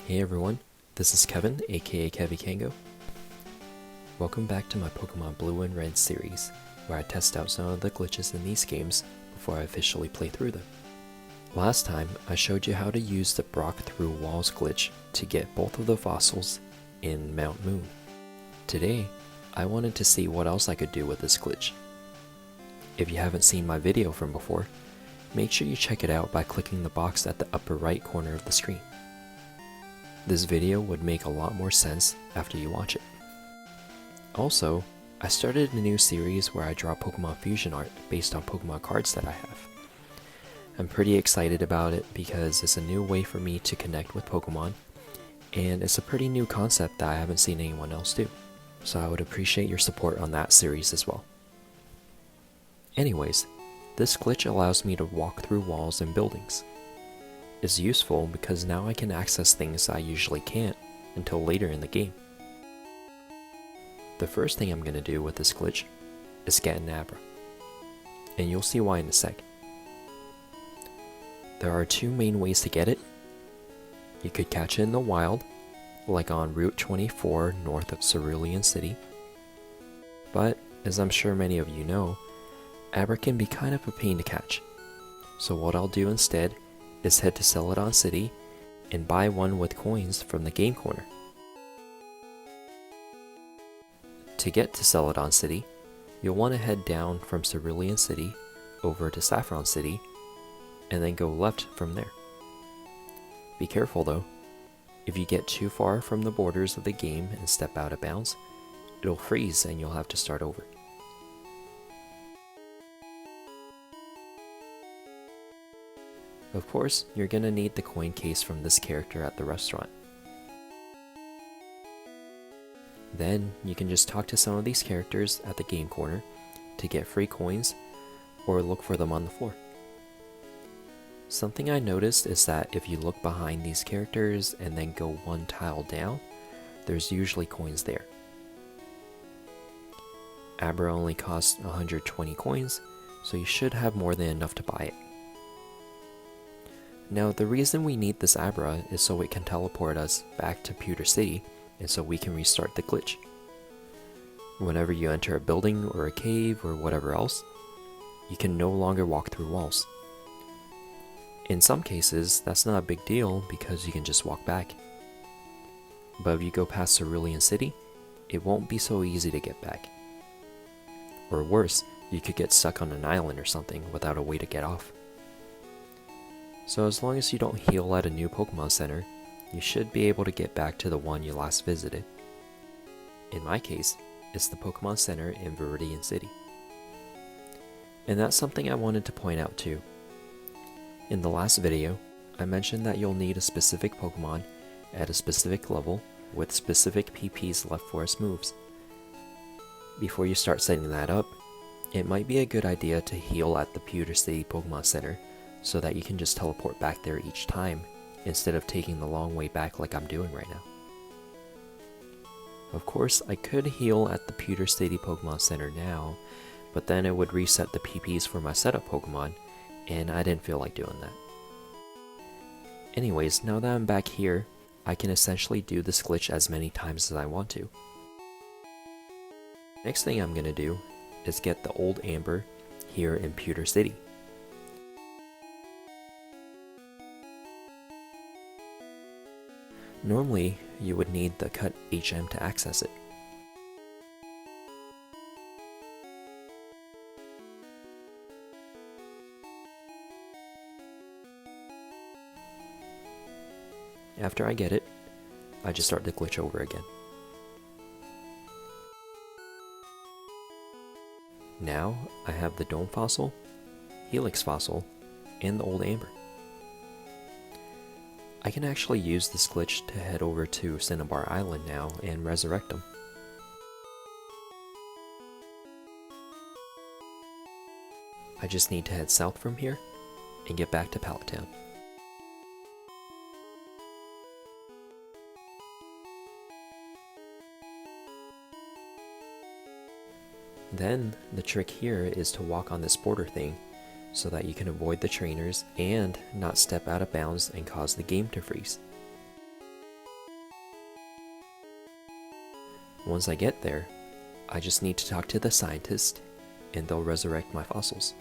Hey everyone, this is Kevin, aka Kevy Kango. Welcome back to my Pokemon Blue and Red series, where I test out some of the glitches in these games before I officially play through them. Last time, I showed you how to use the Brock Thru Walls Glitch to get both of the fossils in Mount Moon. Today, I wanted to see what else I could do with this glitch. If you haven't seen my video from before, make sure you check it out by clicking the box at the upper right corner of the screen. This video would make a lot more sense after you watch it. Also, I started a new series where I draw Pokemon fusion art based on Pokemon cards that I have. I'm pretty excited about it because it's a new way for me to connect with Pokemon, and it's a pretty new concept that I haven't seen anyone else do, so I would appreciate your support on that series as well. Anyways, this glitch allows me to walk through walls and buildings. It's useful because now I can access things I usually can't until later in the game. The first thing I'm going to do with this glitch is get an Abra, and you'll see why in a sec. There are two main ways to get it. You could catch it in the wild, like on Route 24 north of Cerulean City, but as I'm sure many of you know, Abra can be kind of a pain to catch. So what I'll do instead is head to Celadon City and buy one with coins from the game corner. To get to Celadon City, you'll want to head down from Cerulean City over to Saffron City and then go left from there. Be careful though, if you get too far from the borders of the game and step out of bounds, it'll freeze and you'll have to start over. Of course, you're gonna need the coin case from this character at the restaurant. Then, you can just talk to some of these characters at the game corner to get free coins, or look for them on the floor. Something I noticed is that if you look behind these characters and then go one tile down, there's usually coins there. Abra only costs 120 coins, so you should have more than enough to buy it. Now, the reason we need this Abra is so it can teleport us back to Pewter City, and so we can restart the glitch. Whenever you enter a building or a cave or whatever else, you can no longer walk through walls. In some cases, that's not a big deal because you can just walk back. But if you go past Cerulean City, it won't be so easy to get back. Or worse, you could get stuck on an island or something without a way to get off. So as long as you don't heal at a new Pokemon Center, you should be able to get back to the one you last visited. In my case, it's the Pokemon Center in Viridian City. And that's something I wanted to point out too. In the last video, I mentioned that you'll need a specific Pokemon at a specific level with specific PPs left for its moves. Before you start setting that up, it might be a good idea to heal at the Pewter City Pokemon Center so that you can just teleport back there each time instead of taking the long way back like I'm doing right now. Of course, I could heal at the Pewter City Pokemon Center now, but then it would reset the PPs for my setup Pokemon, and I didn't feel like doing that. Anyways, now that I'm back here, I can essentially do this glitch as many times as I want to. Next thing I'm gonna do is get the old Amber here in Pewter City. Normally, you would need the cut HM to access it. After I get it, I just start the glitch over again. Now, I have the Dome Fossil, Helix Fossil, and the old Amber. I can actually use this glitch to head over to Cinnabar Island now and resurrect them. I just need to head south from here and get back to Pallet Town. Then, the trick here is to walk on this border thing so that you can avoid the trainers and not step out of bounds and cause the game to freeze. Once I get there, I just need to talk to the scientist, and they'll resurrect my fossils.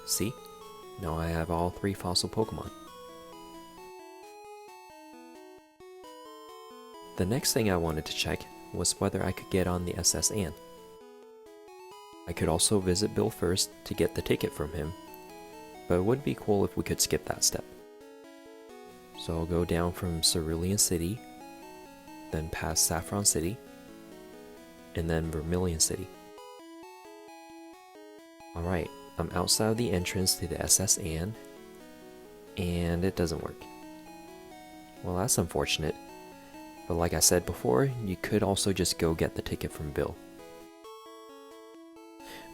See? Now I have all 3 fossil Pokemon. The next thing I wanted to check was whether I could get on the SS Anne. I could also visit Bill first to get the ticket from him, but it would be cool if we could skip that step. So I'll go down from Cerulean City, then past Saffron City, and then Vermilion City. Alright, I'm outside of the entrance to the SS Anne, and it doesn't work. Well, that's unfortunate, but like I said before, you could also just go get the ticket from Bill.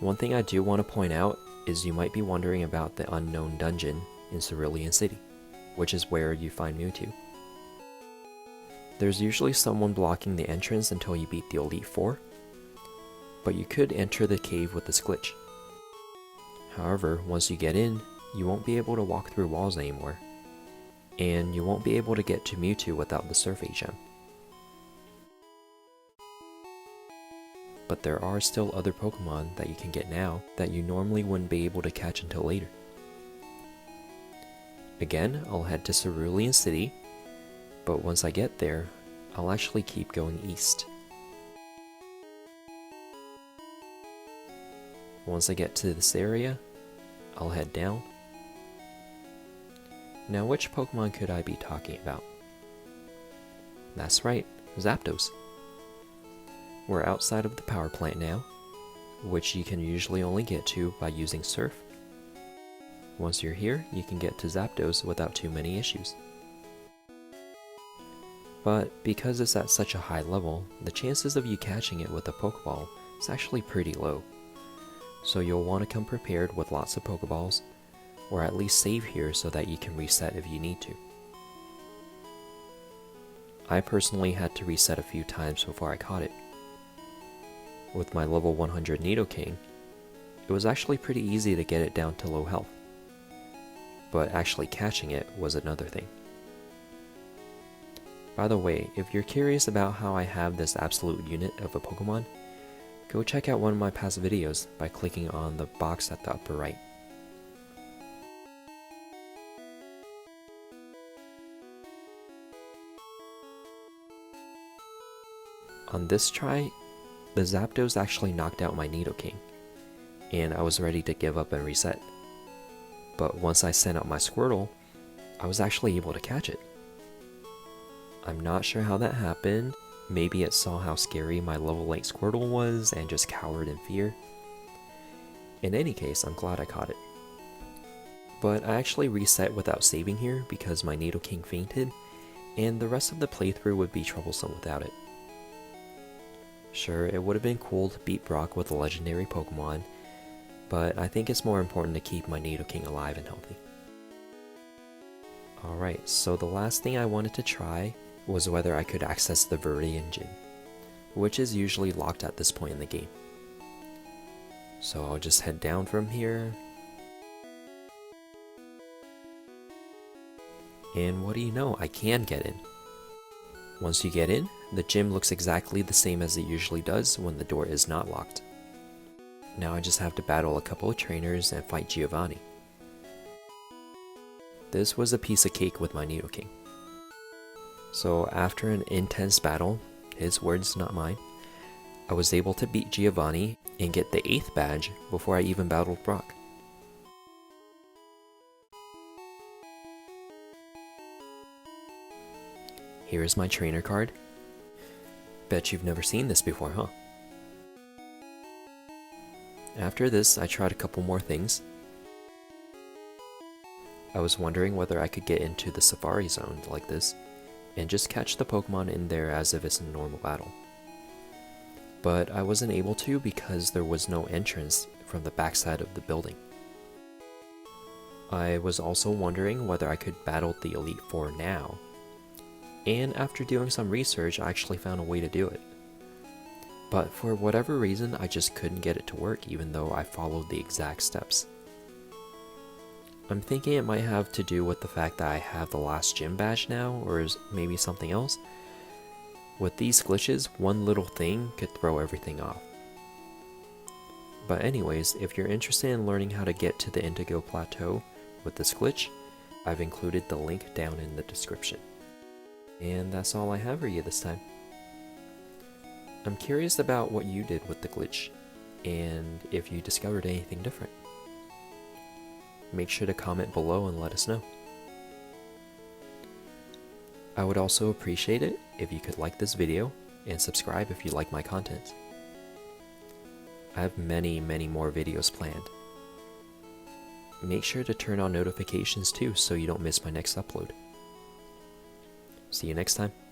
One thing I do want to point out is you might be wondering about the unknown dungeon in Cerulean City, which is where you find Mewtwo. There's usually someone blocking the entrance until you beat the Elite Four, but you could enter the cave with this glitch. However, once you get in, you won't be able to walk through walls anymore, and you won't be able to get to Mewtwo without the Survey Gem. But there are still other Pokemon that you can get now that you normally wouldn't be able to catch until later. Again, I'll head to Cerulean City, but once I get there, I'll actually keep going east. Once I get to this area, I'll head down. Now, which Pokemon could I be talking about? That's right, Zapdos. We're outside of the power plant now, which you can usually only get to by using Surf. Once you're here, you can get to Zapdos without too many issues. But because it's at such a high level, the chances of you catching it with a Pokeball is actually pretty low. So you'll want to come prepared with lots of Pokeballs, or at least save here so that you can reset if you need to. I personally had to reset a few times before I caught it. With my level 100 Nidoking, it was actually pretty easy to get it down to low health, but actually catching it was another thing. By the way, if you're curious about how I have this absolute unit of a Pokemon, go check out one of my past videos by clicking on the box at the upper right. On this try, the Zapdos actually knocked out my Nidoking, and I was ready to give up and reset. But once I sent out my Squirtle, I was actually able to catch it. I'm not sure how that happened. Maybe it saw how scary my level 8 Squirtle was and just cowered in fear. In any case, I'm glad I caught it. But I actually reset without saving here because my Nidoking fainted, and the rest of the playthrough would be troublesome without it. Sure, it would have been cool to beat Brock with a legendary Pokemon, but I think it's more important to keep my Nidoking alive and healthy. Alright, so the last thing I wanted to try was whether I could access the Viridian Gym, which is usually locked at this point in the game. So I'll just head down from here. And what do you know, I can get in. Once you get in, the gym looks exactly the same as it usually does when the door is not locked. Now I just have to battle a couple of trainers and fight Giovanni. This was a piece of cake with my Nidoking. So after an intense battle, his words not mine, I was able to beat Giovanni and get the 8th badge before I even battled Brock. Here's my trainer card. Bet you've never seen this before, huh? After this, I tried a couple more things. I was wondering whether I could get into the Safari Zone like this, and just catch the Pokemon in there as if it's a normal battle. But I wasn't able to because there was no entrance from the backside of the building. I was also wondering whether I could battle the Elite Four now, and after doing some research I actually found a way to do it. But for whatever reason I just couldn't get it to work even though I followed the exact steps. I'm thinking it might have to do with the fact that I have the last gym badge now, or maybe something else. With these glitches, one little thing could throw everything off. But anyways, if you're interested in learning how to get to the Indigo Plateau with this glitch, I've included the link down in the description. And that's all I have for you this time. I'm curious about what you did with the glitch, and if you discovered anything different. Make sure to comment below and let us know. I would also appreciate it if you could like this video and subscribe if you like my content. I have many more videos planned. Make sure to turn on notifications too so you don't miss my next upload. See you next time.